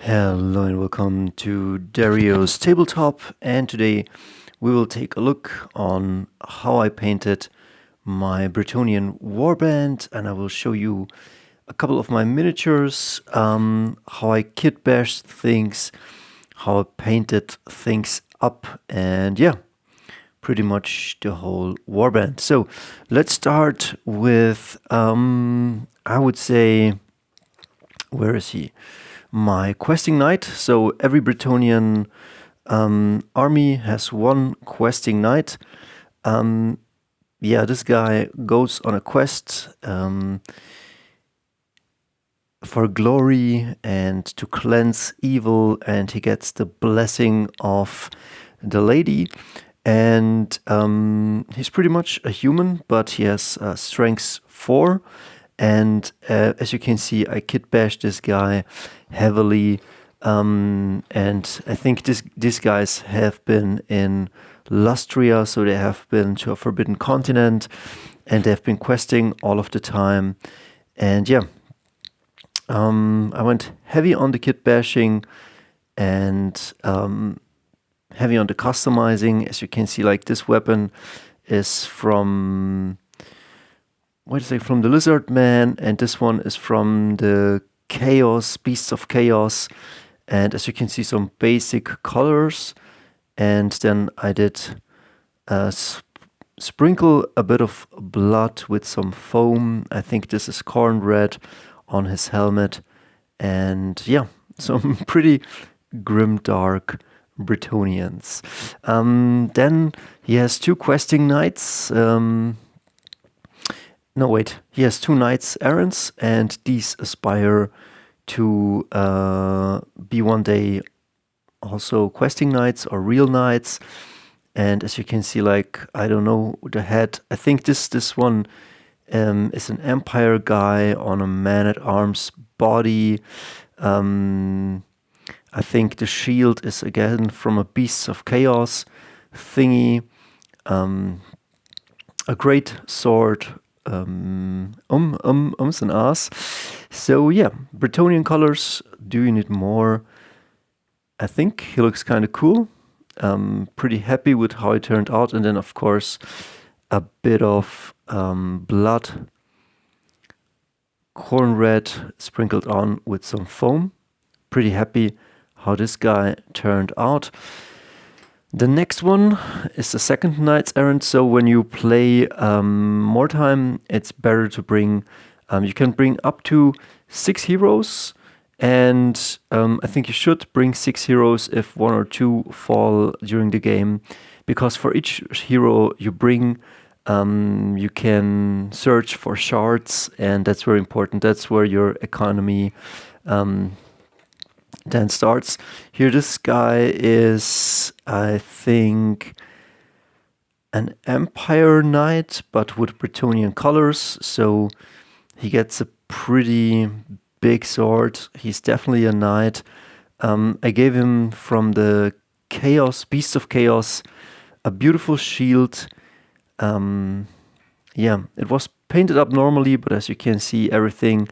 Hello and welcome to Dario's Tabletop, and today we will take a look on how I painted my Bretonnian Warband, and I will show you a couple of my miniatures, how I kitbashed things, how I painted things up, and yeah, pretty much the whole Warband. So let's start with, I would say, where is he? My questing knight. So every Bretonnian army has one questing knight. This guy goes on a quest for glory and to cleanse evil, and he gets the blessing of the lady. And he's pretty much a human, but he has strength 4. And as you can see, I kitbashed this guy heavily. And I think these guys have been in Lustria, so they have been to a forbidden continent, and they've been questing all of the time. And yeah, I went heavy on the kitbashing and heavy on the customizing. As you can see, like this weapon is from from the Lizard Man, and this one is from the Chaos, Beasts of Chaos. And as you can see, some basic colors. And then I did sprinkle a bit of blood with some foam. I think this is corn red on his helmet. And yeah, some pretty grim dark Bretonnians. Then he has 2 questing knights. He has 2 Knights Errants, and these aspire to be one day also questing knights or real knights. And as you can see, like, I don't know the head. I think this one is an Empire guy on a Man-at-Arms body. I think the shield is again from a Beasts of Chaos thingy. A great sword. Ums and ahs. So yeah, Bretonnian colors. Do you need more? I think he looks kind of cool. Pretty happy with how it turned out. And then of course a bit of blood, corn red sprinkled on with some foam. Pretty happy how this guy turned out. The next one is the second Knights Errant. So when you play Mordheim, it's better to bring, you can bring up to 6 heroes. And I think you should bring 6 heroes if 1 or 2 fall during the game. Because for each hero you bring, you can search for shards, and that's very important. That's where your economy then starts. Here this guy is, I think, an Empire Knight, but with Bretonnian colors. So he gets a pretty big sword. He's definitely a knight. I gave him from the Chaos, Beast of Chaos, a beautiful shield. It was painted up normally, but as you can see, everything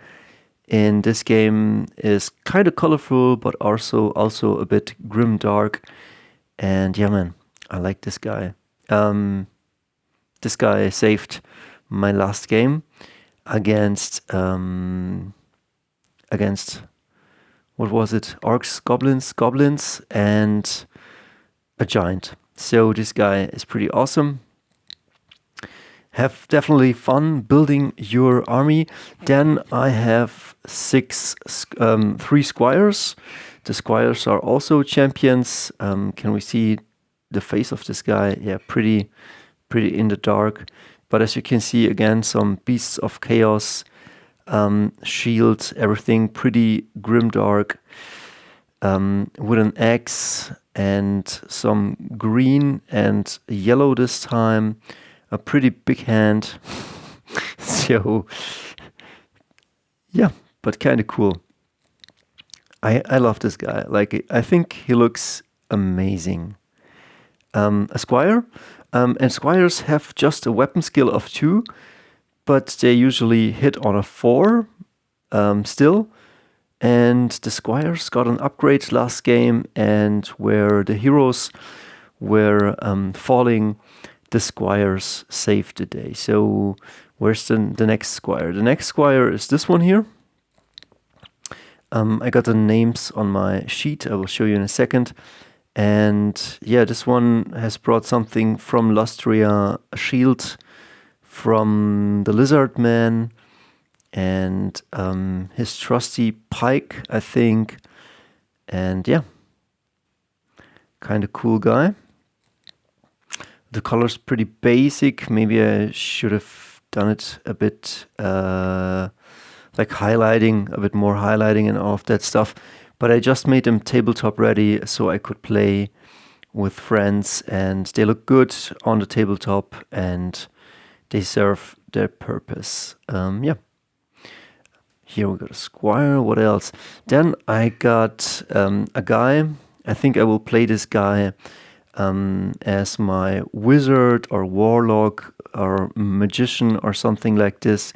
in this game is kind of colorful, but also a bit grim dark. And yeah, man, I like this guy. This guy saved my last game against what was it? Orcs, goblins, and a giant. So this guy is pretty awesome. Have definitely fun building your army. Then I have 3 Squires. The Squires are also champions. Can we see the face of this guy? Yeah, pretty in the dark. But as you can see, again, some Beasts of Chaos, shield, everything pretty grimdark. With an axe and some green and yellow this time. A pretty big hand. So yeah, but kind of cool. I love this guy. Like, I think he looks amazing. A Squire. And Squires have just a weapon skill of 2, but they usually hit on a 4 still. And the Squires got an upgrade last game, and where the heroes were falling, the Squires saved the day. So where's the next Squire? The next Squire is this one here. I got the names on my sheet. I will show you in a second. And yeah, this one has brought something from Lustria, a shield from the Lizard Man, and his trusty pike, I think. And yeah, kind of cool guy. The color's pretty basic. Maybe I should have done it a bit like highlighting, a bit more highlighting and all of that stuff. But I just made them tabletop ready so I could play with friends, and they look good on the tabletop and they serve their purpose. Yeah. Here we got a Squire. What else? Then I got a guy. I think I will play this guy as my wizard or warlock or magician or something like this.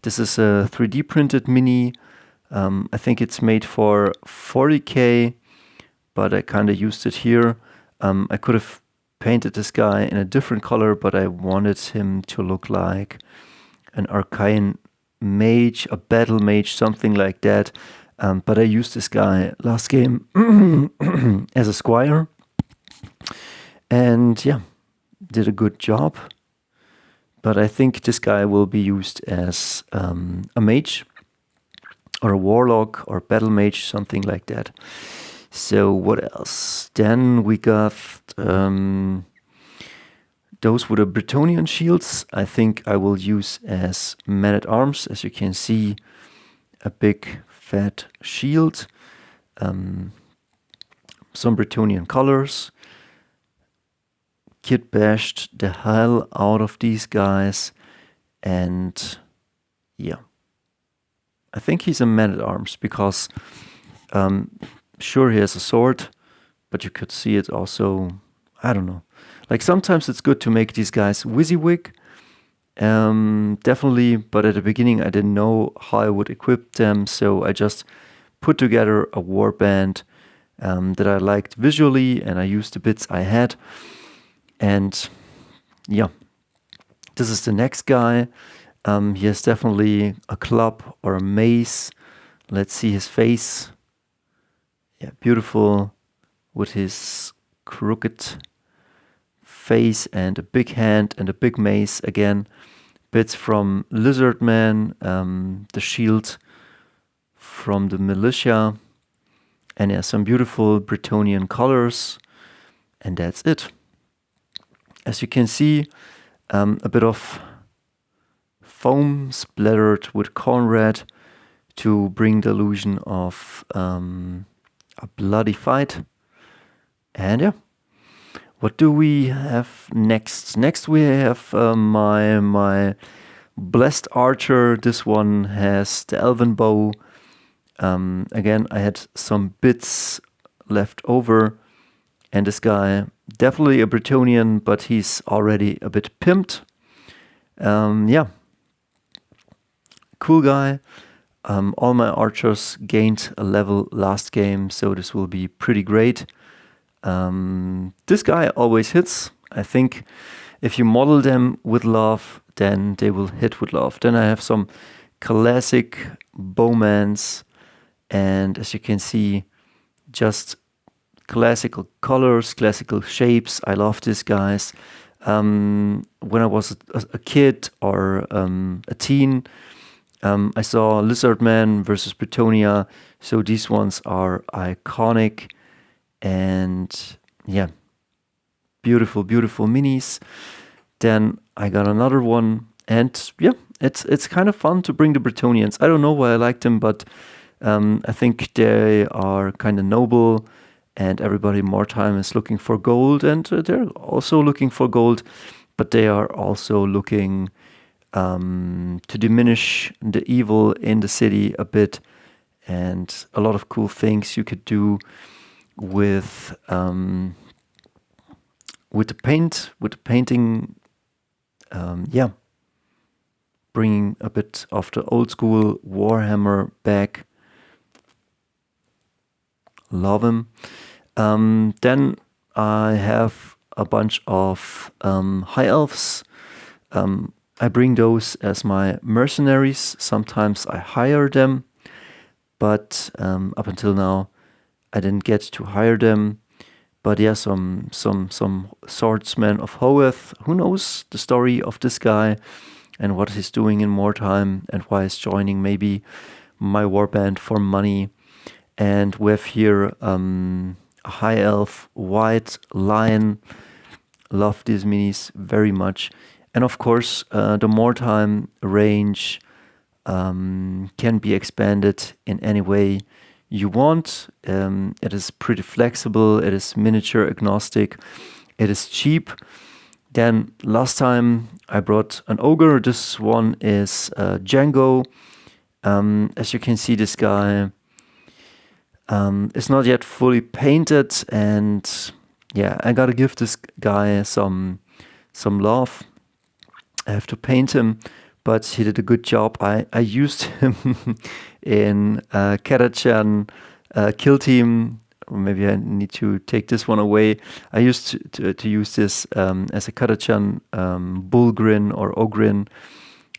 This is a 3D printed mini. I think it's made for 40k, but I kind of used it here. I could have painted this guy in a different color, but I wanted him to look like an arcane mage, a battle mage, something like that. But I used this guy last game as a squire. And yeah, did a good job. But I think this guy will be used as a mage or a warlock or battle mage, something like that. So what else? Then we got those with the Bretonnian shields. I think I will use as Men-at-Arms. As you can see, a big fat shield. Some Bretonnian colors. Kitbashed the hell out of these guys. And yeah, I think he's a Man-at-Arms because sure, he has a sword, but you could see it also, I don't know. Like sometimes it's good to make these guys WYSIWYG, definitely, but at the beginning I didn't know how I would equip them, so I just put together a warband that I liked visually, and I used the bits I had. And yeah, this is the next guy. He has definitely a club or a mace. Let's see his face. Yeah, beautiful with his crooked face and a big hand and a big mace again. Bits from Lizard Man, the shield from the militia, and yeah, some beautiful Bretonnian colors, and that's it. As you can see, a bit of foam splattered with corn red to bring the illusion of a bloody fight. And yeah, what do we have next? Next we have my blessed archer. This one has the elven bow. Again, I had some bits left over, and this guy, definitely a Bretonnian, but he's already a bit pimped. Yeah, cool guy. All my archers gained a level last game, so this will be pretty great. This guy always hits. I think if you model them with love, then they will hit with love. Then I have some classic Bowmans, and as you can see, just classical colors, classical shapes. I love these guys. When I was a kid or a teen, I saw Lizard Man versus Bretonnia, so these ones are iconic, and yeah, beautiful, beautiful minis. Then I got another one, and yeah, it's kind of fun to bring the Bretonnians. I don't know why I like them, but I think they are kind of noble, and everybody in Mordheim is looking for gold, and they're also looking for gold, but they are also looking to diminish the evil in the city a bit, and a lot of cool things you could do with the painting. Yeah, bringing a bit of the old school Warhammer back. Love him. Then I have a bunch of high elves. I bring those as my mercenaries. Sometimes I hire them, but up until now I didn't get to hire them. But yeah, some swordsman of Hoeth. Who knows the story of this guy and what he's doing in Mordheim and why he's joining maybe my warband for money. And we have here a high elf, white lion. Love these minis very much. And of course, the Mordheim range can be expanded in any way you want. It is pretty flexible. It is miniature agnostic. It is cheap. Then last time I brought an ogre. This one is Django. As you can see, this guy is not yet fully painted, and yeah, I gotta give this guy some love. I have to paint him, but he did a good job. I used him in Katachan Kill Team. Maybe I need to take this one away. I used to use this as a Katachan Bullgrin or Ogrin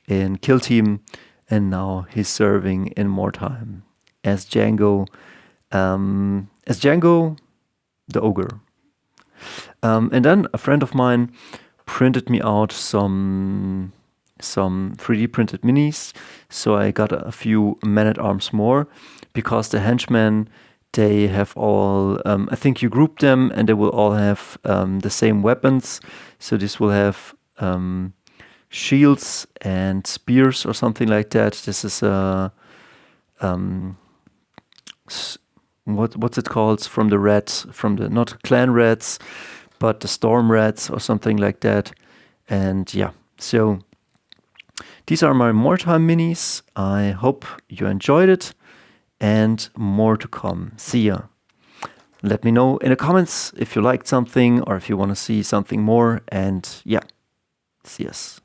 in Kill Team, and now he's serving in Mordheim as Django. The ogre. And then a friend of mine printed me out some 3D printed minis, so I got a few Men-at-Arms more, because the henchmen, they have all, I think you group them and they will all have the same weapons. So this will have shields and spears or something like that. This is a what's it called, from the rats, from the, not clan rats, but the storm rats or something like that. And yeah, so these are my Mordheim minis. I hope you enjoyed it, and more to come. See ya. Let me know in the comments if you liked something or if you want to see something more, and yeah, see us.